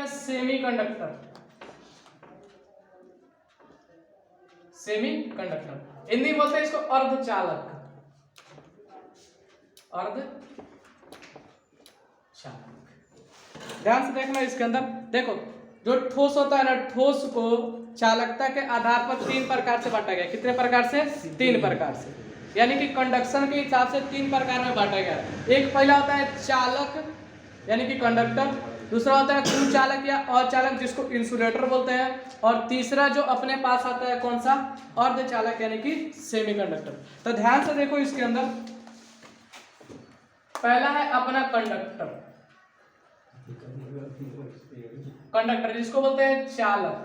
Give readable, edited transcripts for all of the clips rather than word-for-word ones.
हैं semi conductor. Semi conductor Hindi बोलते हैं इसको अर्धचालक। अर्धचालक ध्यान से देखना इसके अंदर देखो, जो ठोस होता है ना, ठोस को चालकता के आधार पर 3 प्रकार से बांटा गया। कितने प्रकार से? 3 प्रकार से, यानी कि कंडक्शन के हिसाब से 3 प्रकार में बांटा गया। एक पहला होता है चालक यानी कि कंडक्टर, दूसरा होता है कुचालक या अचालक जिसको इंसुलेटर बोलते हैं, और तीसरा जो अपने पास आता है कौन सा? अर्धचालक यानी कि सेमीकंडक्टर। तो ध्यान से देखो इसके अंदर पहला है अपना कंडक्टर, कंडक्टर जिसको बोलते हैं चालक,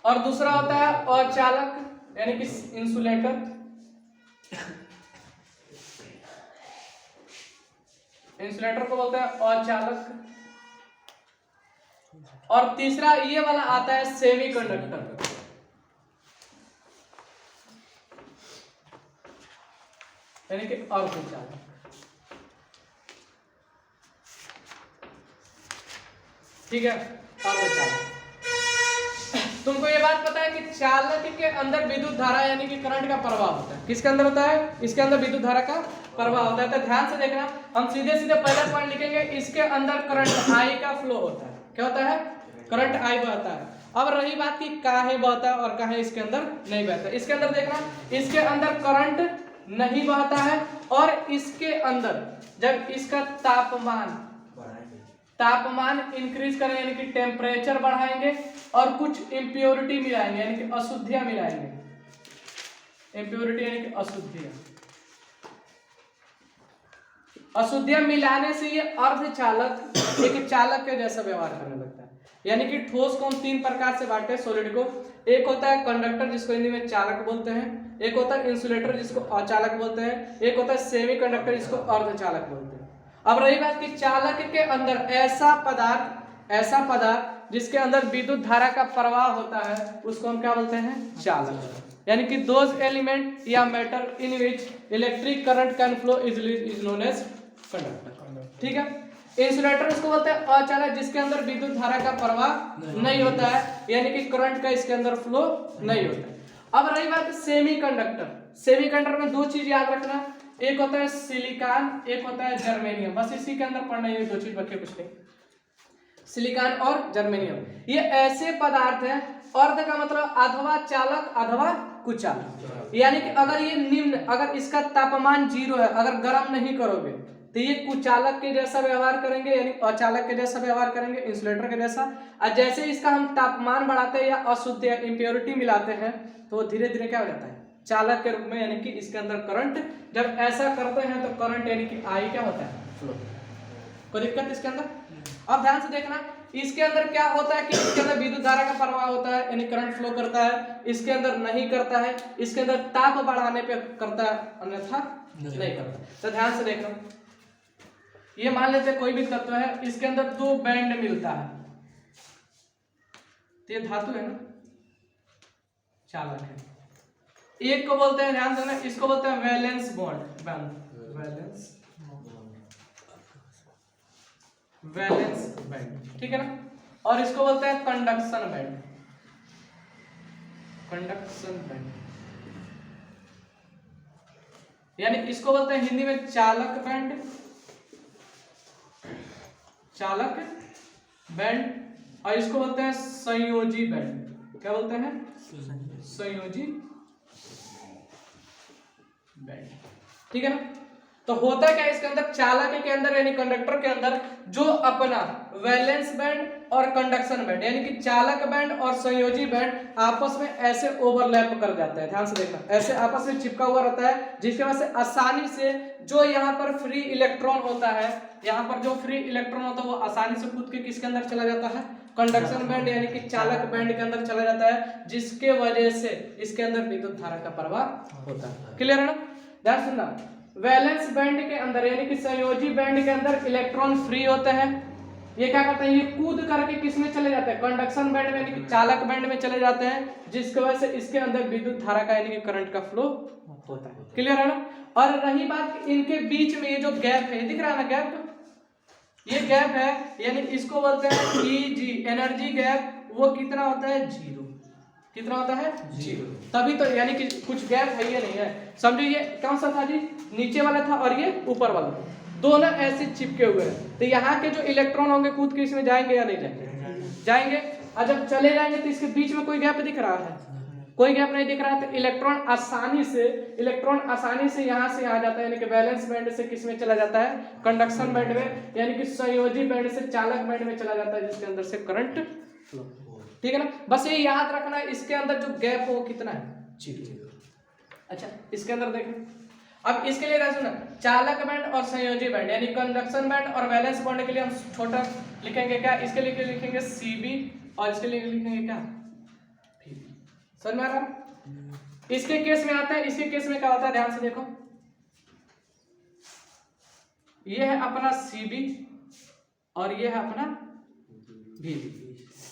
और दूसरा होता है अचालक यानी कि इंसुलेटर, इंसुलेटर को बोलते हैं अचालक, और तीसरा ये वाला आता है सेमीकंडक्टर। यानी कि अर्धचालक। ठीक है, अर्धचालक। तुमको ये बात पता है कि चालक के अंदर विद्युत धारा यानी कि करंट का प्रवाह होता है। किसके अंदर होता है? इसके अंदर विद्युत धारा का प्रवाह होता है। तो ध्यान से देखना, हम सीधे सीधे पहला पॉइंट लिखेंगे, इसके अंदर करंट आई का फ्लो होता है। क्या होता है? करंट आई बहता है। अब रही बात कि काहे बहता है और काहे इसके अंदर नहीं बहता। इसके अंदर देखना, इसके अंदर करंट नहीं बहता है, और इसके अंदर जब इसका तापमान इंक्रीज करेंगे यानी कि टेम्परेचर बढ़ाएंगे और कुछ इम्प्योरिटी मिलाएंगे यानी कि अशुद्धियां मिलाएंगे। इम्प्योरिटी यानी कि अशुद्धियां मिलाने से ये अर्धचालक एक चालक के जैसा व्यवहार करने लगता है। यानी कि ठोस को हम 3 प्रकार से बांटते हैं सॉलिड को। एक होता है कंडक्टर जिसको हिंदी में चालक बोलते हैं, एक होता है इंसुलेटर जिसको अचालक बोलते हैं, एक होता है सेमी कंडक्टर जिसको अर्धचालक बोलते हैं। अब रही बात कि चालक के अंदर ऐसा पदार्थ जिसके अंदर विद्युत धारा का प्रवाह होता है उसको हम क्या बोलते हैं? चालक। यानी कि दोज एलिमेंट या matter in which electric current can flow easily is known as conductor. ठीक है। इंसुलेटर उसको बोलते हैं अचालक जिसके अंदर विद्युत धारा का प्रवाह नहीं होता है, यानी कि करंट का इसके अंदर फ्लो नहीं होता है। अब रही बात सेमीकंडक्टर। सेमीकंडक्टर में 2 चीज याद रखना, एक होता है सिलिकॉन, एक होता है जर्मेनियम। बस इसी के अंदर पढ़ना है, 2 चीज बच्चे, कुछ नहीं। सिलिकॉन और जर्मेनियम ये ऐसे पदार्थ हैं, अर्ध का मतलब अथवा चालक अथवा कुचालक। यानी कि अगर ये निम्न, अगर इसका तापमान 0 है, अगर गर्म नहीं करोगे तो ये कुचालक के जैसा व्यवहार करेंगे, यानी अचालक के जैसा व्यवहार करेंगे, इंसुलेटर के जैसा। और जैसे इसका हम तापमान बढ़ाते हैं या अशुद्ध या इम्प्योरिटी मिलाते हैं तो धीरे धीरे क्या हो जाता है? चालक के रूप में, यानी कि इसके अंदर करंट। जब ऐसा करते हैं तो करंट यानी कि आई क्या होता है? फ्लो। कोई दिक्कत इसके अंदर? अब ध्यान से देखना, इसके अंदर क्या होता है कि इसके अंदर विद्युत धारा का प्रवाह होता है यानी करंट फ्लो करता है, इसके अंदर नहीं करता है, इसके अंदर ताप बढ़ाने पे करता है, अन्यथा नहीं करता। तो ध्यान से देखना, ये मान लेते कोई भी तत्व है, इसके अंदर 2 बैंड मिलता है, तो ये धातु है ना, चालक है। एक को बोलते हैं, ध्यान देना, इसको बोलते हैं वैलेंस बॉन्ड, वैलेंस बैंड। ठीक है ना। और इसको बोलते हैं कंडक्शन बैंड, यानी इसको बोलते हैं हिंदी में चालक बैंड, और इसको बोलते हैं संयोजी बैंड। क्या बोलते हैं? संयोजी बैंड। ठीक है ना। तो होता क्या है इसके अंदर? चालक के अंदर यानी कंडक्टर के अंदर जो अपना वैलेंस बैंड और कंडक्शन बैंड यानी कि चालक बैंड और संयोजी बैंड आपस में ऐसे ओवरलैप कर जाता है। ध्यान से देखना, ऐसे आपस में चिपका हुआ रहता है, जिसकी वजह से आसानी से जो यहाँ पर फ्री इलेक्ट्रॉन होता है, यहाँ पर जो फ्री इलेक्ट्रॉन होता है वो आसानी से कूद के किसके अंदर चला जाता है? कंडक्शन बैंड यानी कि चालक बैंड के अंदर चला जाता है, जिसके वजह से इसके अंदर विद्युत धारा का प्रवाह होता है। क्लियर है ना? ध्यान सुनना, वैलेंस बैंड के अंदर यानी कि संयोजी बैंड के अंदर इलेक्ट्रॉन फ्री होते हैं। ये क्या करते हैं? ये कूद करके किस में चले जाते हैं? कंडक्शन बैंड में यानी कि चालक बैंड में चले जाते हैं, जिसकी वजह से इसके अंदर विद्युत धारा का यानी कि करंट का फ्लो होता है। क्लियर है ना? और रही बात इनके बीच में ये जो गैप है, दिख रहा है ना गैप? ये गैप है, यानी इसको बोलते हैं Eg, एनर्जी गैप। वो कितना होता है? 0। कितना होता है? 0। तभी तो यानी कि कुछ गैप है या नहीं है। समझो ये कौन सा था जी? नीचे वाला था और ये ऊपर वाला, दोनों ऐसे चिपके हुए हैं। तो यहाँ के जो इलेक्ट्रॉन होंगे कूद के इसमें जाएंगे या नहीं जाएंगे? जाएंगे। और जब चले जाएंगे तो इसके बीच में कोई गैप दिख रहा है? कोई गैप नहीं दिख रहा है। तो इलेक्ट्रॉन आसानी से यहाँ से आ जाता है, यानी कि वैलेंस बैंड से किस में चला जाता है? कंडक्शन बैंड में, यानी कि संयोजी बैंड से चालक बैंड में चला जाता है, जिसके अंदर से करंट फ्लो। ठीक है ना? बस ये याद रखना है, इसके अंदर जो गैप है वो कितना है? 0। अच्छा, इसके अंदर देखें। अब इसके लिए सुना, चालक बैंड और संयोजी बैंड, यानी कंडक्शन बैंड और वैलेंस बॉन्ड के लिए हम छोटा लिखेंगे क्या? इसके लिए लिखेंगे Cb और इसके लिए लिखेंगे क्या? Vb। समझ में आ रहा? इसके केस में आता है, इसके केस में क्या होता है? ध्यान से देखो, ये है अपना Cb और ये है अपना Vb,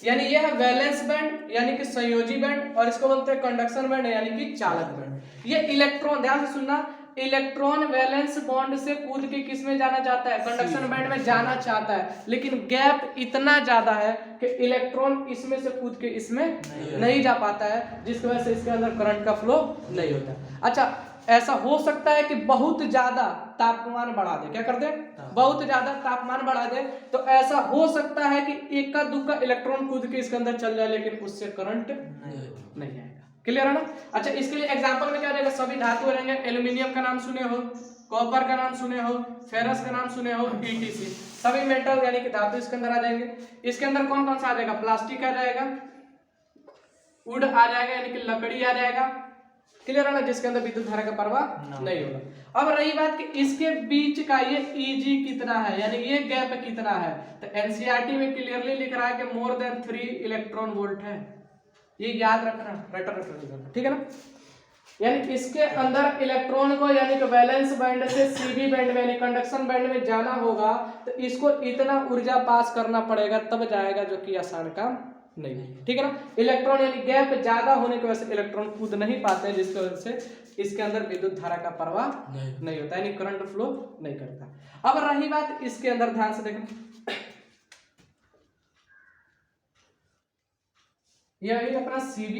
यानी ये है वैलेंस बैंड यानी कि संयोजी बैंड, और इसको बोलते हैं कंडक्शन बैंड यानी कि चालक बैंड। ये इलेक्ट्रॉन, ध्यान से सुनना, इलेक्ट्रॉन वैलेंस बॉन्ड से कूद के किस में जाना चाहता है? कंडक्शन बैंड में जाना चाहता है, लेकिन गैप इतना ज्यादा है कि इलेक्ट्रॉन इसमें से कूद के इसमें नहीं जा पाता है, जिसकी वजह से इसके अंदर करंट का फ्लो नहीं होता। अच्छा, ऐसा हो सकता है कि बहुत ज्यादा तापमान बढ़ा दे, क्या कर दे? बहुत ज्यादा तापमान बढ़ा दे, तो ऐसा हो सकता है कि एक का दुक्का इलेक्ट्रॉन कूद के इसके अंदर चल जाए, लेकिन उससे करंट नहीं आएगा। क्लियर है ना? अच्छा, इसके लिए एग्जांपल में क्या रहेगा? सभी धातु रहेंगे। एल्यूमिनियम का नाम सुने हो, कॉपर का नाम सुने हो, फेरस का नाम सुने हो, ETC, सभी मेटल यानी कि धातु इसके अंदर आ जाएंगे। इसके अंदर कौन कौन सा आ जाएगा? प्लास्टिक आ जाएगा, वुड आ जाएगा यानी कि लकड़ी आ जाएगा। क्लियर है ना? जिसके अंदर विद्युत धारा का प्रवाह नहीं होगा। अब रही बात कि इसके बीच का ये Eg कितना है, यानी ये गैप कितना है, तो NCERT में क्लियरली लिख रहा है कि मोर देन 3 इलेक्ट्रॉन वोल्ट है। ये याद रखना, रटना, ठीक है ना? यानी इसके अंदर इलेक्ट्रॉन को यानी कि वैलेंस बैंड से Cb बैंड में यानी कंडक्शन बैंड में जाना होगा, तो इसको इतना ऊर्जा पास करना पड़ेगा, तब जाएगा, जो कि आसान काम नहीं। ठीक है ना? इलेक्ट्रॉन यानी गैप ज्यादा होने की वजह से इलेक्ट्रॉन कूद नहीं पाते हैं, जिसकी वजह से इसके अंदर विद्युत धारा का प्रवाह नहीं होता, यानी करंट फ्लो नहीं करता। अब रही बात इसके अंदर, ध्यान से देखें, ये है अपना Cb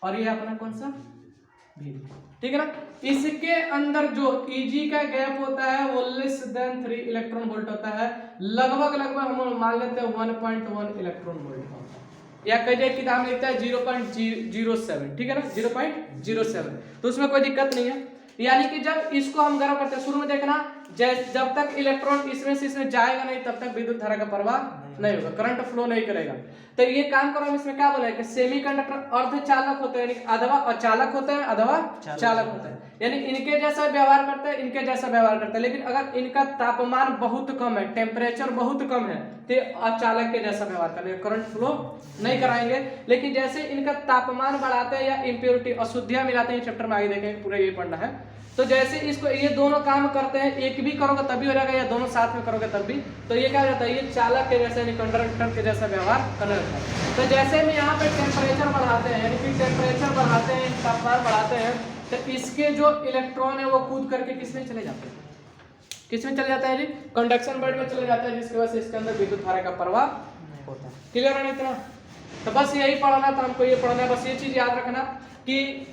और ये अपना कौन सा? Vb। ठीक है ना? इसके अंदर जो Eg का गैप होता है वो लेस देन 3 इलेक्ट्रॉन वोल्ट होता है, लगभग हम मान लेते हैं 1.1 इलेक्ट्रॉन वोल्ट होता है, या कई जगह किताब में लिखता है 0.07। ठीक है ना? 0.07, तो उसमें कोई दिक्कत नहीं है। यानी कि जब इसको हम गर्म करते हैं, शुरू में देखना, जब तक इलेक्ट्रॉन इसमें से इसमें जाएगा नहीं, तब तक विद्युत धारा का प्रवाह नहीं होगा, करंट फ्लो नहीं करेगा। तो ये काम करो, हम इसमें क्या बोले कि सेमीकंडक्टर अर्धचालक होते हैं, यानी अथवा अचालक होते हैं, अथवा चालक होते हैं, यानी इनके जैसा व्यवहार करते हैं, इनके जैसा व्यवहार करते हैं, लेकिन अगर इनका तापमान बहुत कम है, टेम्परेचर बहुत कम है, तो अचालक के जैसा व्यवहार करेंगे, करंट फ्लो नहीं कराएंगे। लेकिन जैसे इनका तापमान बढ़ाते हैं या इम्प्योरिटी अशुद्धियां मिलाते हैं, चैप्टर में आगे देखेंगे, पूरा ये पढ़ना है, तो जैसे इसको ये दोनों काम करते हैं, एक भी करोगे तभी हो जाएगा, या दोनों साथ में करोगे तब भी, तो ये क्या हो जाता है? ये चालक के जैसे यानी कंडक्टर के जैसा व्यवहार करने लगता है। तो जैसे हम यहाँ पे टेम्परेचर बढ़ाते हैं, यानी कि टेम्परेचर बढ़ाते हैं, तापमान बढ़ाते हैं, तो इसके जो इलेक्ट्रॉन है वो कूद करके किसमें चले जाते हैं? किसमें चले जाता है जी? कंडक्शन बैंड में चले जाता है, जिसकी वजह से इसके अंदर विद्युत धारा का प्रवाह होता है। क्लियर है ना इतना? तो बस यही पढ़ना था हमको, ये पढ़ना है, बस ये चीज याद रखना कि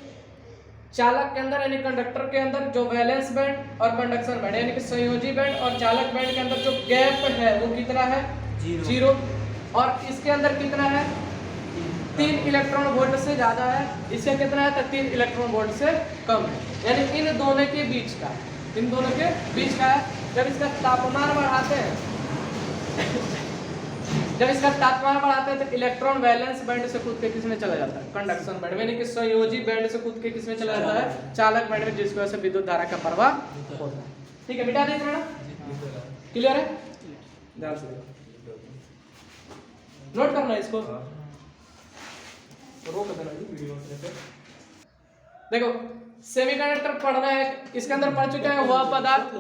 चालक के अंदर यानी कंडक्टर के अंदर जो वैलेंस बैंड और कंडक्शन बैंड यानी कि संयोजी बैंड और चालक बैंड के अंदर जो गैप है वो कितना है? 0। और इसके अंदर कितना है? 3 इलेक्ट्रॉन वोल्ट से ज्यादा है, इसका कितना है? तो 3 इलेक्ट्रॉन वोल्ट से कम है, यानी इन दोनों के बीच का, इन दोनों के बीच का है। जब इसका तापमान बढ़ाते हैं जब इसका तापमान बढ़ाते हैं तो इलेक्ट्रॉन वैलेंस बैंड से कूद के किसमें चला जाता है? कंडक्शन बैंड में, यानी कि संयोजी बैंड से कूद के किसमें चला जाता है? चालक बैंड में, जिसकी वजह से विद्युत धारा का प्रवाह होता है। ठीक है, मिटा देख रहे ना? क्लियर है? ध्यान से नोट करना है इसको, रोक देना वीडियो पे। देखो सेमीकंडक्टर पढ़ना है, इसके अंदर पढ़ चुके हैं वह पदार्थ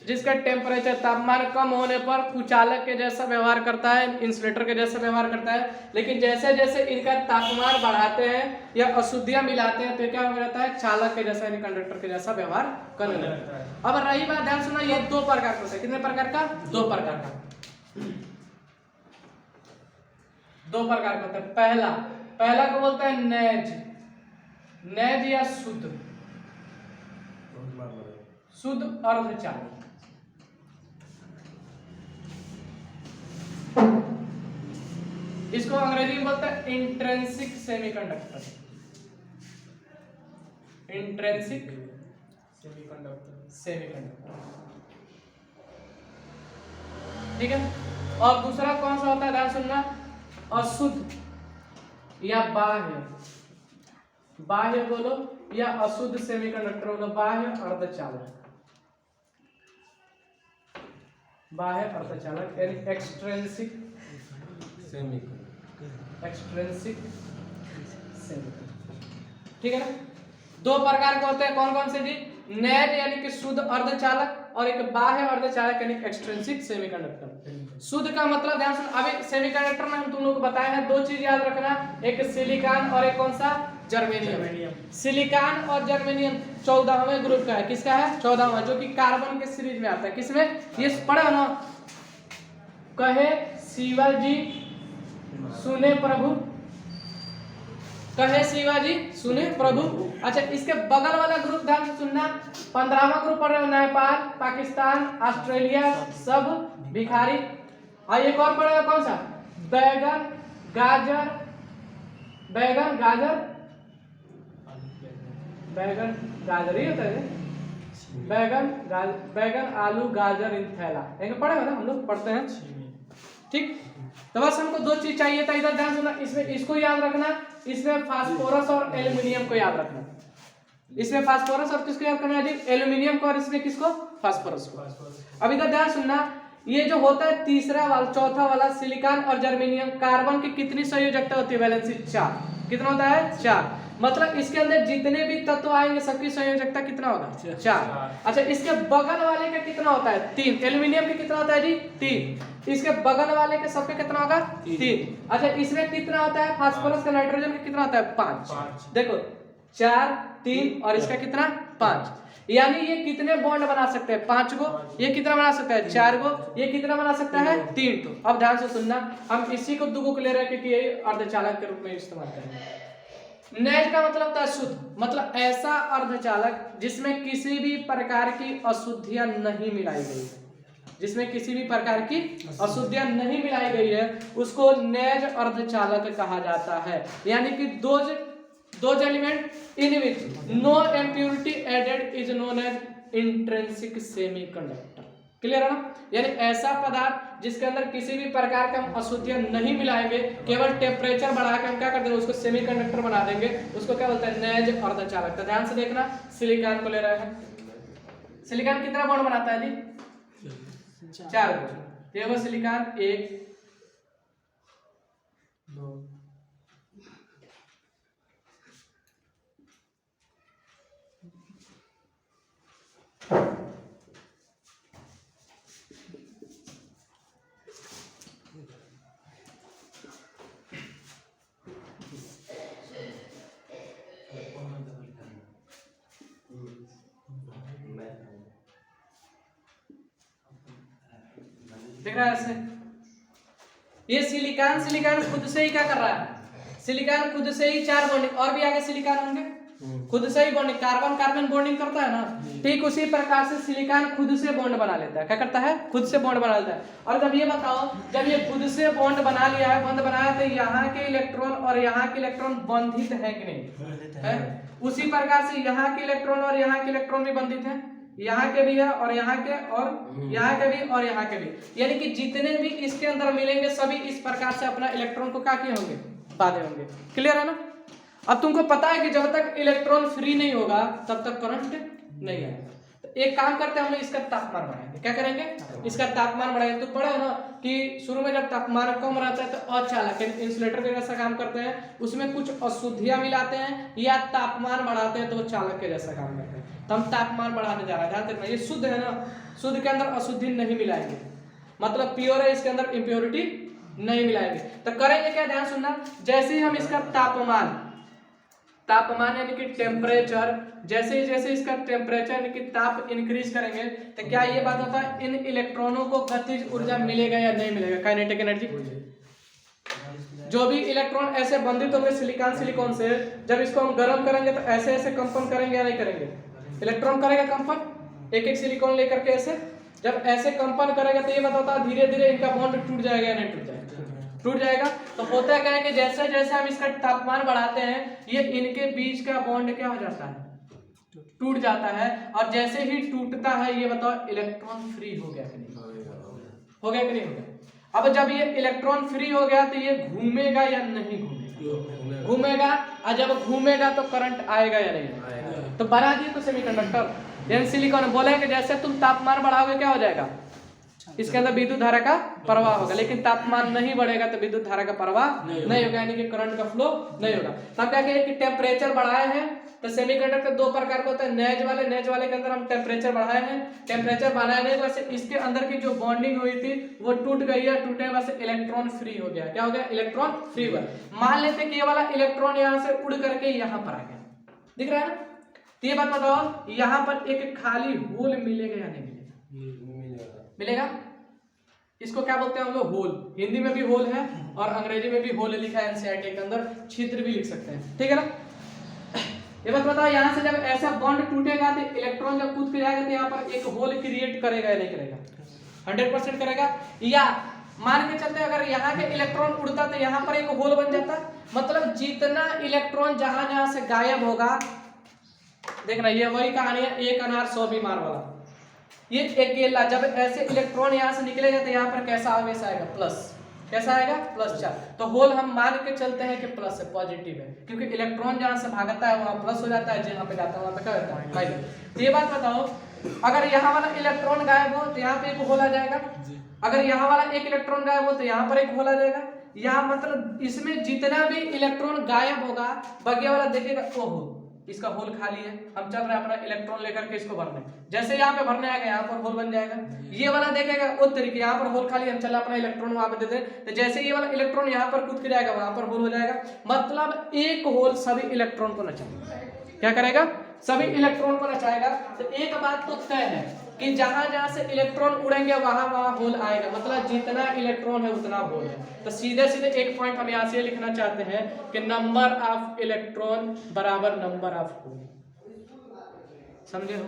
जिसका टेम्परेचर तापमान कम होने पर कुचालक के जैसा व्यवहार करता है, इंसुलेटर के जैसा व्यवहार करता है। लेकिन जैसे जैसे इनका तापमान बढ़ाते हैं या अशुद्धियां मिलाते हैं तो क्या हो जाता है, चालक के जैसा यानी कंडक्टर के जैसा व्यवहार करने लगता है। अब रही बात, ध्यान सुना, ये दो प्रकार का, कितने प्रकार का, दो प्रकार का, दो प्रकार का होता है। पहला को बोलता है नेज, नेज या शुद्ध, शुद्ध अर्धचालक। इसको अंग्रेजी में बोलते हैं इंट्रिंसिक सेमीकंडक्टर, इंट्रिंसिक सेमीकंडक्टर, ठीक है। और दूसरा कौन सा होता है, ध्यान सुनना, अशुद्ध या बाह्य, बाह्य बोलो या अशुद्ध सेमीकंडक्टर बोलो, बाह्य अर्धचालक, बाह्य अर्धचालक यानी एक्सट्रिंसिक सेमीकंडक्टर, एक्सट्रिंसिक सेमीकंडक्टर, ठीक है ना। दो प्रकार के होते हैं, कौन कौन से जी, नेज यानी कि शुद्ध अर्धचालक और एक बाह्य अर्धचालक यानी एक्सट्रिंसिक सेमीकंडक्टर। शुद्ध का मतलब, ध्यान सुन, अभी सेमीकंडक्टर में हम तुम लोग को बताए हैं, दो चीज याद रखना, एक सिलिकॉन और एक कौन सा, जर्मेनियम। सिलिकॉन और जर्मेनियम 14वें ग्रुप का है, किसका है, 14वां, जो कि कार्बन के सीरीज में आता है। किसमें, ये पढ़ा ना, कहे शिवाजी सुने प्रभु, कहे शिवाजी सुने प्रभु। अच्छा, इसके बगल वाला ग्रुप ध्यान से सुनना, 15वां ग्रुप पढ़ रहे हो, नेपाल, पाकिस्तान, ऑस्ट्रेलिया, सब भिखारी। और एक और पढ़ेगा कौन सा, बैगन, गाजर, बैगन, गाजर, बैगन, गाजर ही होता है, बैगन, बैगन, आलू, गाजर इन थैला, एक पढ़े हो ना, हम लोग पढ़ते हैं, ठीक। तो बस हमको दो चीज चाहिए था, इधर ध्यान सुनना, इसमें इसको याद रखना, इसमें फास्फोरस और एल्युमिनियम को याद रखना, इसमें फास्फोरस और किसको याद करना है, एल्युमिनियम को, और इसमें किसको, फास्फोरस को। अब इधर ध्यान सुनना, ये जो होता है तीसरा वाला, चौथा वाला, सिलिकॉन और जर्मेनियम, कार्बन की कितनी संयोजकता होती है, वैलेंसी 4, कितना होता है, 4, मतलब इसके अंदर जितने भी तत्व आएंगे सबकी संयोजकता कितना होगा, 4। अच्छा, इसके बगल वाले का कितना होता है, 3, एल्युमिनियम के कितना होता है जी, 3, इसके बगल वाले के सबके कितना होगा, 3। अच्छा, इसमें कितना होता है, फास्फोरस का, नाइट्रोजन का कितना होता है, 5, देखो 4, 3 और इसका कितना, 5, यानी ये कितने बॉन्ड बना सकते हैं, 5 गो, ये कितना बना सकता है, 4 गो, ये कितना बना सकता है, 3 गो। अब ध्यान से सुनना, हम इसी को दुगो को ले रहे हैं क्योंकि ये अर्धचालक के रूप में इस्तेमाल करेंगे। नेज का मतलब होता है शुद्ध, मतलब ऐसा अर्धचालक जिसमें किसी भी प्रकार की अशुद्धियां नहीं मिलाई गई है, जिसमें किसी भी प्रकार की अशुद्धियां नहीं मिलाई गई है, उसको नेज अर्धचालक कहा जाता है। यानी कि those element in which no impurity added is known as intrinsic semiconductor, clear है ना। यानी ऐसा पदार्थ जिसके अंदर किसी भी प्रकार का हम अशुद्धियां नहीं मिलाएंगे, केवल टेम्परेचर बढ़ा के हम क्या कर देंगे, उसको सेमीकंडक्टर बना देंगे, उसको क्या बोलते हैं, नेज अर्धचालक। तो ध्यान से देखना, सिलिकॉन को ले रहे हैं, सिलिकॉन कितना बॉन्ड बनाता है जी, 4 बॉन्ड, ये वो सिलिकॉन 1 2 देख रहा है ऐसे, ये सिलिकॉन खुद से ही क्या कर रहा है, सिलिकॉन खुद से ही 4 बॉन्डिंग, और भी आगे सिलिकॉन होंगे, खुद से ही बॉन्डिंग, कार्बन कार्बन बॉन्डिंग करता है ना, ठीक उसी प्रकार से सिलिकॉन खुद से बॉन्ड बना लेता है, क्या करता है, खुद से बॉन्ड बना लेता है। और जब ये बताओ, जब ये खुद से बॉन्ड बना लिया है, बॉन्ड बनाया, तो यहाँ के इलेक्ट्रॉन और यहाँ के इलेक्ट्रॉन बंधित है कि नहीं है, उसी प्रकार से यहाँ के इलेक्ट्रॉन और यहाँ के इलेक्ट्रॉन भी बंधित है, यहाँ के भी है और यहाँ के और यहाँ के भी और यहाँ के भी, यानी कि जितने भी इसके अंदर मिलेंगे सभी इस प्रकार से अपना इलेक्ट्रॉन को क्या किए होंगे, बांधे होंगे, क्लियर है ना। अब तुमको पता है कि जब तक इलेक्ट्रॉन फ्री नहीं होगा तब तक करंट नहीं आएगा। तो एक काम करते हैं, हम लोग इसका तापमान बढ़ाएंगे, क्या करेंगे, इसका तापमान बढ़ाएंगे। तो पढ़ा ना कि शुरू में जब तापमान कम रहता है तो अचालक इंसुलेटर के जैसा काम करते हैं, उसमें कुछ अशुद्धियां मिलाते हैं या तापमान बढ़ाते हैं तो वो चालक के जैसा काम करते हैं। तो हम तापमान बढ़ाने जा रहे हैं। ध्यान रखना ये शुद्ध है ना, शुद्ध के अंदर अशुद्धि नहीं मिलाएंगे, मतलब प्योर है इसके अंदर इम्प्योरिटी नहीं मिलाएंगे। तो करेंगे क्या, ध्यान सुनना, जैसे ही हम इसका तापमान यानी कि टेम्परेचर, जैसे जैसे इसका टेम्परेचर यानी कि ताप इंक्रीज करेंगे तो क्या ये बात होता है इन इलेक्ट्रॉनों को गतिज ऊर्जा मिलेगा या नहीं मिलेगा, काइनेटिक एनर्जी। जो भी इलेक्ट्रॉन ऐसे बंधित होंगे सिलिकॉन से, जब इसको हम गर्म करेंगे तो ऐसे ऐसे कंपन करेंगे या नहीं करेंगे, इलेक्ट्रॉन करेगा कंपन, एक एक सिलिकॉन लेकर के ऐसे, जब ऐसे कंपन करेगा तो ये बताता है धीरे धीरे इनका बॉन्ड टूट जाएगा या नहीं टूट जाएगा, टूट जाएगा। तो होता क्या है कि जैसे जैसे हम इसका तापमान बढ़ाते हैं ये इनके बीच का बॉन्ड क्या हो जाता है, टूट जाता है, और जैसे ही टूटता है ये बताओ इलेक्ट्रॉन फ्री हो गया कि नहीं, हो गया कि नहीं हो गया। अब जब ये इलेक्ट्रॉन फ्री हो गया तो ये घूमेगा या नहीं घूमेगा, घूमेगा, और जब घूमेगा तो करंट आएगा या नहीं आएगा। तो बना दिए तो सेमीकंडक्टर यानी सिलिकॉन, बोले कि जैसे तुम तापमान बढ़ाओगे क्या हो जाएगा, इसके अंदर विद्युत धारा का प्रवाह होगा, लेकिन तापमान नहीं बढ़ेगा तो विद्युत धारा का प्रवाह नहीं होगा, यानी कि करंट का फ्लो नहीं होगा। तब क्या कहें कि टेम्परेचर बढ़ाए हैं तो सेमीकंडक्टर दो प्रकार का होता है, नेज वाले के अंदर हम टेम्परेचर बढ़ाए हैं, टेम्परेचर बढ़ाए नहीं वैसे इसके अंदर की जो बॉन्डिंग हुई थी वो टूट गई है, टूटे वैसे इलेक्ट्रॉन फ्री हो गया, क्या हो गया, इलेक्ट्रॉन फ्री हुआ। मान लेते कि ये वाला इलेक्ट्रॉन यहाँ से उड़ करके यहाँ पर आ गया, दिख रहा है ना। तो ये बात बताओ यहाँ पर एक खाली होल मिलेगा या नहीं मिलेगा, मिलेगा। इसको क्या बोलते हैं हम लोग, होल, हिंदी में भी होल है और अंग्रेजी में भी होल लिखा है एनसीईआरटी के अंदर, छिद्र भी लिख सकते हैं, ठीक है ना। ये बात बताओ यहाँ से जब ऐसा बॉन्ड टूटेगा तो इलेक्ट्रॉन जब कूद के जाएगा तो यहाँ पर एक होल क्रिएट करेगा या नहीं करेगा, 100% करेगा। या मान के चलते अगर यहाँ के इलेक्ट्रॉन उड़ता तो यहाँ पर एक होल बन जाता, मतलब जितना इलेक्ट्रॉन जहां जहां से गायब होगा, देखना ये वही कहानी है, एक अनार 100 बीमार वाला। ये अकेला जब ऐसे इलेक्ट्रॉन यहाँ से निकलेगा तो यहाँ पर कैसा आवेश आएगा, प्लस, कैसा आएगा, प्लस चार्ज। तो होल हम मान के चलते हैं कि प्लस है, पॉजिटिव है, क्योंकि इलेक्ट्रॉन जहां से भागता है वहां प्लस हो जाता है, जहां पे जाता है वहां पे क्या होता है माइनस। तो ये बात बताओ अगर यहाँ वाला इलेक्ट्रॉन गायब हो तो यहाँ पे एक होल आ जाएगा, अगर यहाँ वाला एक इलेक्ट्रॉन गायब हो तो यहाँ पर एक होल आ जाएगा। यहाँ मतलब इसमें जितना भी इलेक्ट्रॉन गायब होगा बगिया वाला देखेगा ओहो इसका होल खाली है, हम चल रहे हैं अपना इलेक्ट्रॉन लेकर के इसको भरने, जैसे यहाँ पे भरने आएगा यहाँ पर होल बन जाएगा। ये वाला देखेगा उस तरीके, यहाँ पर होल खाली, हम चल अपना इलेक्ट्रॉन वहां पे दे दें, तो जैसे ये वाला इलेक्ट्रॉन यहाँ पर कूद के जाएगा वहां पर होल हो जाएगा। मतलब एक होल सभी इलेक्ट्रॉन को नचाएगा, क्या करेगा, सभी इलेक्ट्रॉन को नचाएगा। तो एक बात तो तय है कि जहां जहां से इलेक्ट्रॉन उड़ेंगे वहां वहां होल आएगा, मतलब जितना इलेक्ट्रॉन है उतना होल है। तो सीधे सीधे एक पॉइंट हम यहाँ से लिखना चाहते हैं कि नंबर ऑफ इलेक्ट्रॉन बराबर नंबर ऑफ होल, समझे हो,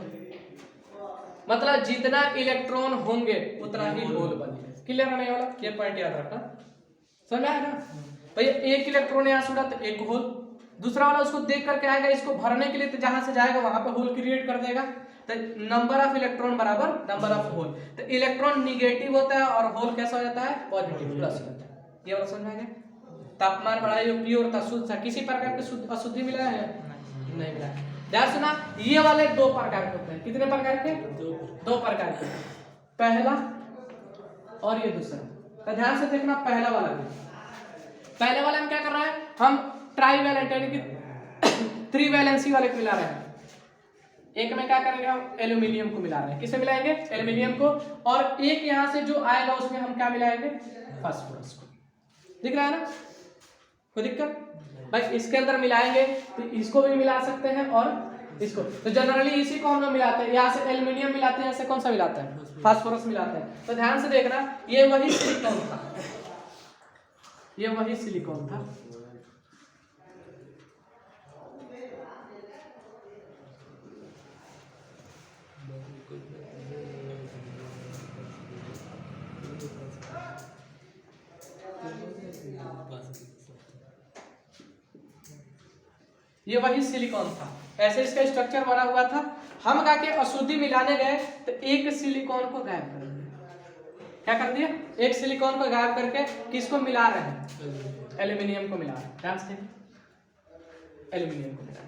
मतलब जितना इलेक्ट्रॉन होंगे उतना ही होल बनेंगे। क्लियर है नहीं वाला, ये पॉइंट याद रखना, समझ आया ना भैया। एक इलेक्ट्रॉन यहाँ से उड़ा तो एक होल, दूसरा वाला उसको देख करके आएगा इसको भरने के लिए, तो जहां से जाएगा वहां पे होल क्रिएट कर देगा। तो नंबर ऑफ इलेक्ट्रॉन बराबर नंबर ऑफ होल। तो इलेक्ट्रॉन निगेटिव होता है और होल कैसा हो जाता है, पॉजिटिव, प्लस होता है। ये वाला समझ में आ गया। तापमान बढ़ाइए, प्योर था, शुद्ध था, किसी प्रकार की अशुद्धि मिला है नहीं मिला। ध्यान सुना, ये वाले दो प्रकार के होते हैं, कितने प्रकार के, दो प्रकार के, पहला और ये दूसरा। तो ध्यान से देखना, पहला वाला में क्या कर रहा है, हम ट्राईवैलेंट यानी कि त्रिवैलेंसी वाले को मिला रहे हैं। एक में क्या करेंगे, हम एल्यूमिनियम को मिला रहे हैं, किसे मिलाएंगे, एल्यूमिनियम को, और एक यहां से जो आएगा उसमें हम क्या मिलाएंगे, फास्फोरस को। दिख रहा है ना, कोई दिक्कत भाई, इसके अंदर मिलाएंगे तो इसको भी मिला सकते हैं और इसको, तो जनरली इसी को हम लोग मिलाते हैं, यहाँ से एल्यूमिनियम मिलाते हैं, ऐसे कौन सा मिलाते हैं, फास्फोरस मिलाते हैं। तो ध्यान से देखना, ये वही सिलिकॉन था, ये वही सिलिकॉन था, ये वही सिलिकॉन था, ऐसे इसका स्ट्रक्चर बना हुआ था। हम क्या के अशुद्धि मिलाने गए तो एक सिलिकॉन को गायब कर दिया, क्या कर दिया, एक सिलिकॉन को गायब करके किसको मिला रहे हैं, एल्यूमिनियम को मिला रहे हैं। ध्यान से एल्यूमिनियम को मिला रहे हैं,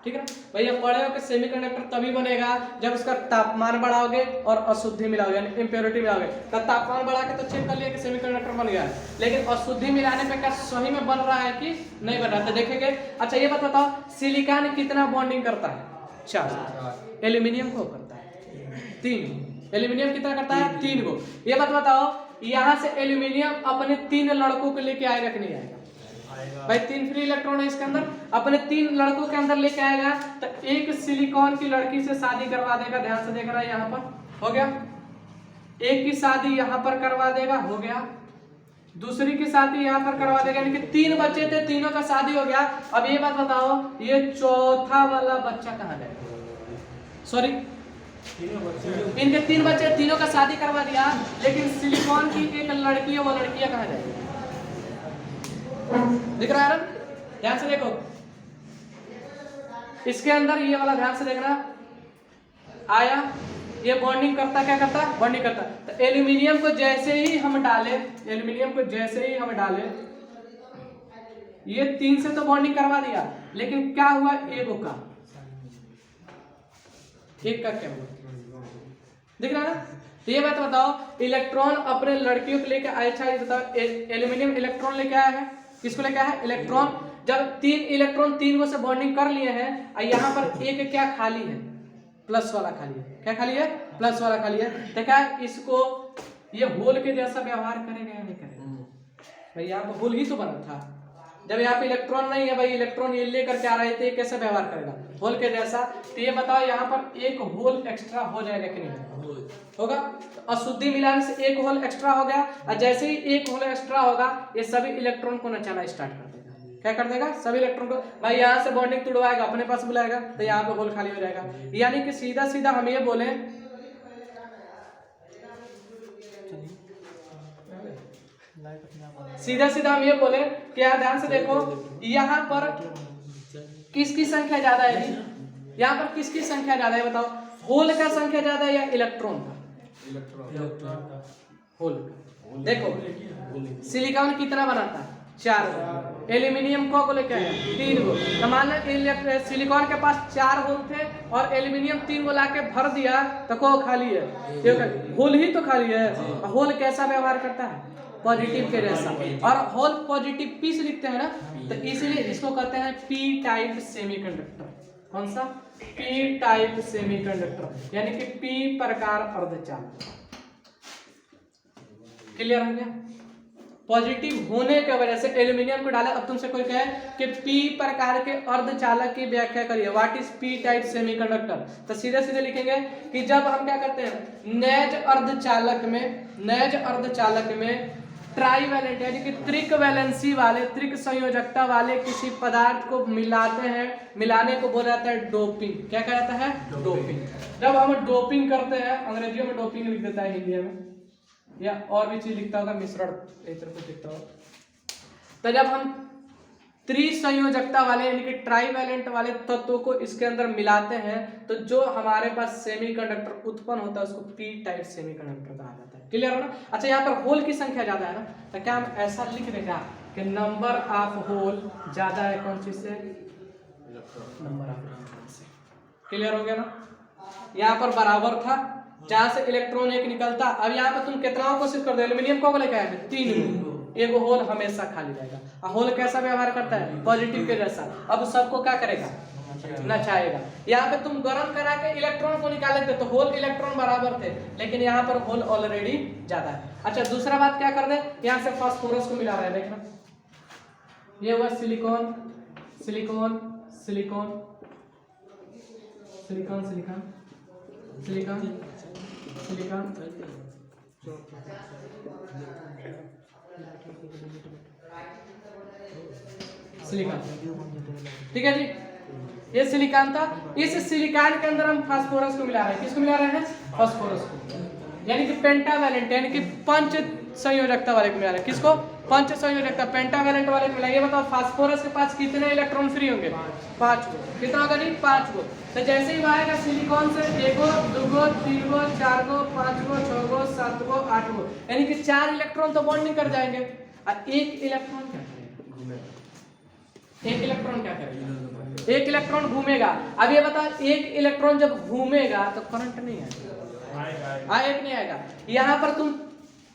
ठीक है ना भैया। पढ़े हो कि सेमीकंडक्टर तभी बनेगा जब उसका तापमान बढ़ाओगे और अशुद्धि मिलाओगे, यानी इम्प्योरिटी मिलाओगे। तो तापमान बढ़ा के तो चेक कर लिया कि सेमीकंडक्टर बन गया, लेकिन अशुद्धि मिलाने पे क्या सही में बन रहा है कि नहीं बन रहा है, तो देखेंगे। अच्छा ये बात बताओ, सिलिकॉन कितना बॉन्डिंग करता है, 4। एल्यूमिनियम को करता है 3। एल्यूमिनियम कितना करता है 3 को। ये बात बताओ यहाँ से एल्यूमिनियम अपने 3 लड़कों को लेके आएगा कि नहीं आएगा? भाई 3 फ्री इलेक्ट्रॉन है इसके अंदर, अपने 3 लड़कों के अंदर लेके आएगा। तो एक सिलिकॉन की लड़की से शादी करवा देगा, ध्यान से देख रहा है, यहाँ पर हो गया। एक की शादी यहाँ पर करवा देगा, हो गया। दूसरी की शादी यहाँ पर करवा देगा, यानी कि 3 बच्चे थे, तीनों का शादी हो गया। अब ये बात बताओ ये चौथा वाला बच्चा कहाँ जाएगा? सॉरी, इनके 3 बच्चे, तीनों का शादी करवा दिया, लेकिन सिलिकॉन की एक लड़की है, वो लड़कियां कहाँ जाएगी? दिख रहा है ना? ध्यान से देखो इसके अंदर ये वाला, ध्यान से देखना। आया, ये बॉन्डिंग करता, क्या करता? बॉन्डिंग करता। तो एल्यूमिनियम को जैसे ही हम डाले, एल्यूमिनियम को जैसे ही हम डाले, ये 3 से तो बॉन्डिंग करवा दिया, लेकिन क्या हुआ? एक का क्या हुआ? दिख रहा है ना? तो ये बात बताओ, इलेक्ट्रॉन अपने लड़कियों को लेकर आया। अच्छा ये बताओ, एल्यूमिनियम इलेक्ट्रॉन लेके आया है, किसको लेके आया है? इलेक्ट्रॉन। जब 3 इलेक्ट्रॉन 3 को से बॉन्डिंग कर लिए हैं, और यहाँ पर एक क्या खाली है? प्लस वाला खाली है। क्या खाली है? प्लस वाला खाली है। तो क्या इसको ये होल के जैसा व्यवहार करेगा या नहीं करेगा? भाई यहाँ पर होल ही तो बना था, जब यहाँ पे इलेक्ट्रॉन नहीं है, भाई इलेक्ट्रॉन ये लेकर के आ रहे थे, कैसे व्यवहार करेगा? होल के जैसा। तो ये बताओ यहाँ पर एक होल एक्स्ट्रा हो जाएगा कि नहीं होगा? तो अशुद्धि मिलाने से एक होल एक्स्ट्रा हो गया, और जैसे ही एक होल एक्स्ट्रा होगा, ये सभी इलेक्ट्रॉन को नचाना स्टार्ट कर देगा। क्या कर देगा? सभी इलेक्ट्रॉन को। भाई यहाँ से बॉन्डिंग तोड़वाएगा, अपने पास बुलाएगा, तो यहाँ पे होल खाली हो जाएगा। यानी कि सीधा सीधा हम ये बोले, सीधा सीधा हम ये बोले कि यहाँ ध्यान से देखो, यहाँ पर किसकी संख्या ज्यादा है? यहाँ पर किसकी संख्या ज्यादा है बताओ? होल का संख्या ज्यादा है या इलेक्ट्रॉन का? होल का। देखो सिलिकॉन कितना बनाता है? 4। एल्यूमिनियम को लेके आया 3 गो। तो मान लो सिलिकॉन के पास 4 होल थे और एल्यूमिनियम 3 गो लाके भर दिया, तो को खाली है? होल ही तो खाली है। होल कैसा व्यवहार करता है? पॉजिटिव के जैसा। और होल पॉजिटिव पी से लिखते हैं ना, तो इसीलिए इसको कहते हैं पी टाइप सेमीकंडक्टर। कौन सा? पी टाइप सेमीकंडक्टर, यानी कि पी प्रकार अर्धचालक। क्लियर हो गया? पॉजिटिव होने की वजह से एल्यूमिनियम को डाला। अब तुमसे कोई कहे कि पी प्रकार के अर्धचालक की व्याख्या करिए, what is P type semiconductor, तो सीधे सीधे लिखेंगे कि जब हम क्या करते हैं, नेज अर्धचालक में ट्राईवैलेंट यानी कि त्रिक वैलेंसी वाले, त्रिक संयोजकता वाले किसी पदार्थ को मिलाते हैं, मिलाने को बोला जाता है डोपिंग। क्या कहा जाता है? डोपिंग। जब हम डोपिंग करते हैं, अंग्रेजियों में डोपिंग लिख देता है, हिंदी में या और भी चीज लिखता होगा, मिश्रण इस तरह कुछ लिखता होगा। तो जब हम त्रिसंयोजकता वाले यानी कि ट्राईवैलेंट वाले तत्वों को इसके अंदर मिलाते हैं, तो जो हमारे पास सेमीकंडक्टर उत्पन्न होता है उसको पी टाइप सेमीकंडक्टर कहा जाता है। क्लियर हो ना? अच्छा यहाँ पर होल की संख्या ज्यादा है ना, तो क्या हम ऐसा लिख देगा कि नंबर ऑफ होल ज्यादा है कौन चीज से? नंबर ऑफ इलेक्ट्रॉन से। क्लियर हो गया ना? यहाँ पर बराबर था, जहां से इलेक्ट्रॉन एक निकलता। अब यहाँ पर तुम कितना कोशिश कर दो, एल्यूमिनियम को लेकर आए 3, एक होल हमेशा खाली रहेगा। होल कैसा व्यवहार करता है? पॉजिटिव के जैसा। अब सबको क्या करेगा? नचाएगा। यहाँ पे तुम गर्म करा के इलेक्ट्रॉन को निकाले थे, तो होल इलेक्ट्रॉन बराबर थे, लेकिन यहाँ पर होल ऑलरेडी ज्यादा है। अच्छा दूसरा बात क्या कर दे, यहाँ से फास्फोरस को मिला रहा है, देखना ये हुआ silicon silicon silicon silicon silicon silicon silicon silicon. ठीक है जी, ये सिलिकॉन था। इस सिलिकॉन के अंदर हम फास्फोरस को मिला रहे हैं। किसको मिला रहे हैं? फास्फोरस को, यानी कि पेंटावैलेंट यानी कि पंच संयोजकता वाले को मिला रहे हैं। किसको? पंच संयोजकता पेंटावैलेंट वाले को मिला। ये बताओ फास्फोरस के पास कितने इलेक्ट्रॉन फ्री होंगे? 5 गो। कितना होगा जी? 5 गो। तो जैसे ही आएगा सिलिकॉन से 1 गो 2 गो 3 गो 4 गो 5 गो 6 गो 7 गो 8 गो, यानी कि 4 इलेक्ट्रॉन तो बॉन्ड नहीं कर जाएंगे। और एक इलेक्ट्रॉन क्या करेगा? एक इलेक्ट्रॉन क्या करेगा? एक इलेक्ट्रॉन घूमेगा। अब ये बता, एक इलेक्ट्रॉन जब घूमेगा तो करंट नहीं आएगा, एक नहीं आएगा। यहाँ पर तुम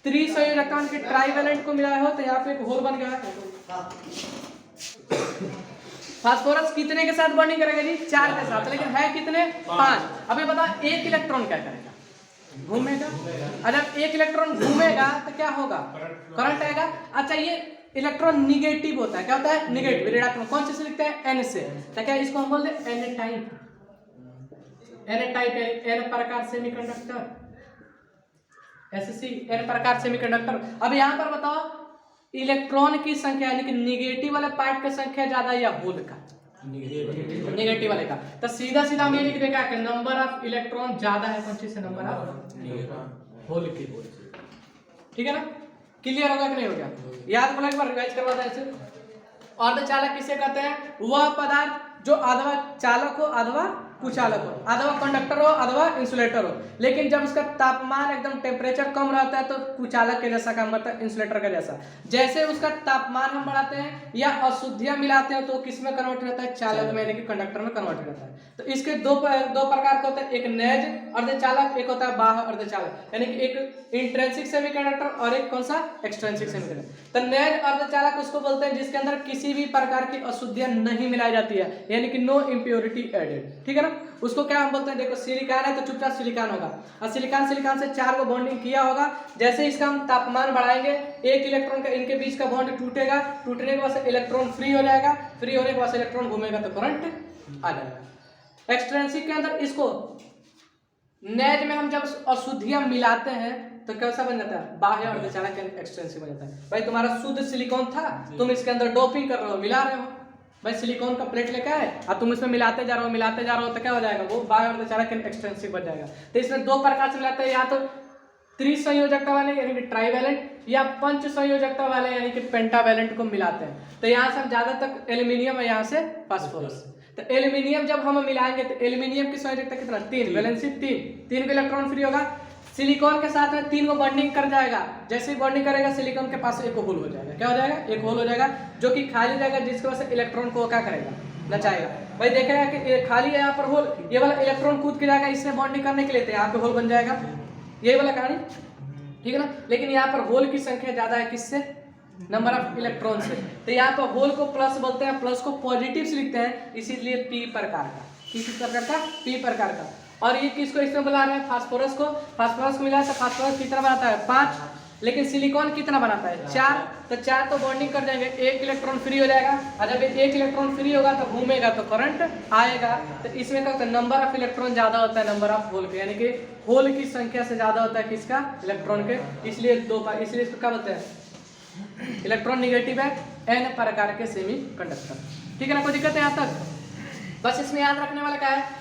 त्रिसंयोजकता के ट्राईवैलेंट को मिलाए हो, तो यहाँ पे एक होल बन गया है। फास्फोरस कितने के साथ बॉन्डिंग करेगा जी? 4 के साथ, लेकिन है कितने? 5। अभी बताओ एक इलेक्ट्रॉन क्या करेगा? घूमेगा। और जब एक इलेक्ट्रॉन घूमेगा तो क्या होगा? करंट आएगा। अच्छा, ये इलेक्ट्रॉन निगेटिव होता है, क्या होता है? निगेटिव, ऋणात्मक। कौन से लिखते हैं? एन से। तो क्या इसको हम बोलते हैं N type. N type, N प्रकार सेमीकंडक्टर, एससी, एन प्रकार सेमीकंडक्टर। अब यहाँ पर बताओ इलेक्ट्रॉन की संख्या यानी कि निगेटिव वाले पार्ट की संख्या ज्यादा या होल का? निगेटिव वाले का। तो सीधा सीधा हम ये लिख देगा कि नंबर ऑफ इलेक्ट्रॉन ज्यादा है कौन चीज से? नंबर ऑफ होल की। ठीक है ना? क्लियर होगा कि नहीं हो गया? याद करो, एक बार रिवाइज करवाता है ऐसे। अर्धचालक किसे कहते हैं? वह पदार्थ जो अथवा चालक हो अथवा कुचालक हो, अथवा कंडक्टर हो अथवा इंसुलेटर हो, लेकिन जब उसका तापमान एकदम टेम्परेचर कम रहता है तो कुचालक के जैसा काम करता है, इंसुलेटर के जैसा। जैसे उसका तापमान हम बढ़ाते हैं या अशुद्धियां मिलाते हैं तो किस में कन्वर्ट रहता है? चालक में, यानी कि कंडक्टर में कन्वर्ट रहता है। तो इसके दो प्रकार के होते हैं, एक नेज अर्धचालक, एक होता है बाह्य अर्धचालक, यानी कि एक इंट्रिंसिक सेमीकंडक्टर और एक कौन सा? Extrinsic semiconductor. तो नेज अर्धचालक उसको बोलते हैं जिसके अंदर किसी भी प्रकार की अशुद्धियां नहीं मिलाई जाती है, यानी कि नो इम्प्योरिटी एडेड। ठीक है ना? उसको क्या हम बोलते हैं? देखो सिलिकॉन है तो चुपचाप सिलिकॉन होगा, और सिलिकॉन से 4 को बॉन्डिंग किया होगा। जैसे इसका हम तापमान बढ़ाएंगे, एक इलेक्ट्रॉन का इनके बीच का बॉन्ड टूटेगा, टूटने के बाद इलेक्ट्रॉन फ्री हो जाएगा, फ्री होने के बाद इलेक्ट्रॉन घूमेगा तो करंट आ जाएगा। एक्सट्रिंसिक के अंदर इसको नेज में हम जब अशुद्धियां मिलाते हैं तो कैसा बन जाता है? बाह्य अर्धचालक एक्सट्रिंसिक बन जाता है। भाई तुम्हारा शुद्ध सिलिकॉन था, तुम इसके अंदर डोपिंग कर रहे हो, मिला रहे हो। भाई सिलिकॉन का प्लेट लेकर आए और तुम इसमें मिलाते जा रहे हो तो क्या हो जाएगा? वो बाह्य अर्धचालक एक्सट्रिंसिक बन जाएगा। तो इसमें 2 प्रकार से मिलाते हैं, या तो त्रिसंयोजकता वाले यानी कि ट्राइवैलेंट, या पंच संयोजकता वाले यानी कि पेंटावैलेंट को मिलाते हैं। तो यहाँ से हम ज्यादातर एल्यूमिनियम और यहाँ से फास्फोरस। तो एल्यूमिनियम जब हम मिलाएंगे तो एल्यूमिनियम की संयोजकता कितना? 3, वैलेंसी 3 को इलेक्ट्रॉन फ्री होगा। सिलिकॉन के साथ में 3 को बॉन्डिंग कर जाएगा, जैसे ही बॉन्डिंग करेगा सिलिकॉन के पास एक होल हो जाएगा। क्या हो जाएगा? एक होल हो जाएगा, जो कि खाली जाएगा, जिसकी वजह से इलेक्ट्रॉन को क्या करेगा? नचाएगा। भाई देखेगा कि खाली है यहाँ पर होल, ये वाला इलेक्ट्रॉन कूद के जाएगा इससे बॉन्डिंग करने के लिए, तो यहाँ पे होल बन जाएगा। यही वाला कहानी, ठीक है ना? लेकिन यहाँ पर होल की संख्या ज्यादा है, किससे? नंबर ऑफ इलेक्ट्रॉन से। तो यहाँ पर होल को प्लस बोलते हैं, प्लस को पॉजिटिव से लिखते हैं, इसीलिए पी प्रकार का। किस प्रकार का? पी प्रकार का। और ये किसको इसमें बुला रहे हैं? फास्फोरस को। फास्फोरस को मिला तो फास्फोरस कितना बनाता है? 5, लेकिन सिलिकॉन कितना बनाता है? 4। तो 4 तो बॉन्डिंग कर जाएंगे, एक इलेक्ट्रॉन फ्री हो जाएगा, और जब एक इलेक्ट्रॉन फ्री होगा तो घूमेगा तो करंट आएगा। तो इसमें क्या होता है? नंबर ऑफ इलेक्ट्रॉन ज्यादा होता है नंबर ऑफ होल के, यानी कि होल की संख्या से ज्यादा होता है किसका? इलेक्ट्रॉन के। इसलिए इसलिए इसको क्या बोलते हैं? इलेक्ट्रॉन निगेटिव है, एन प्रकार के सेमीकंडक्टर। ठीक है ना? कोई दिक्कत है यहाँ तक? बस इसमें याद रखने वाला क्या है?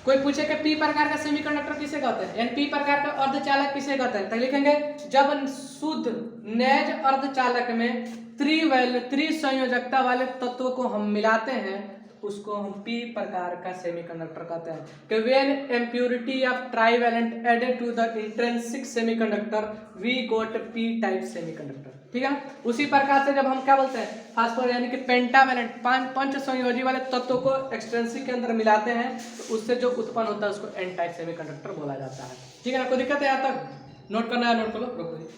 कोई पूछे कि पी प्रकार का सेमीकंडक्टर किसे कहते हैं, एन पी प्रकार का अर्धचालक किसे कहते हैं, तो लिखेंगे जब शुद्ध नेज अर्धचालक में त्रिसंयोजकता वाले तत्व को हम मिलाते हैं उसको हम पी प्रकार का सेमीकंडक्टर कहते हैं। कि when impurity of trivalent added to the intrinsic semiconductor we got P type semiconductor. ठीक है ना? उसी प्रकार से जब हम क्या बोलते हैं? फास्फोरस यानी कि पेंटावैलेंट पंच संयोजी वाले तत्वों को एक्सट्रिंसिक के अंदर मिलाते हैं तो उससे जो उत्पन्न होता है उसको एन टाइप सेमीकंडक्टर बोला जाता है। ठीक है ना? कोई दिक्कत है यहाँ तक? नोट करना है, नोट कर लो।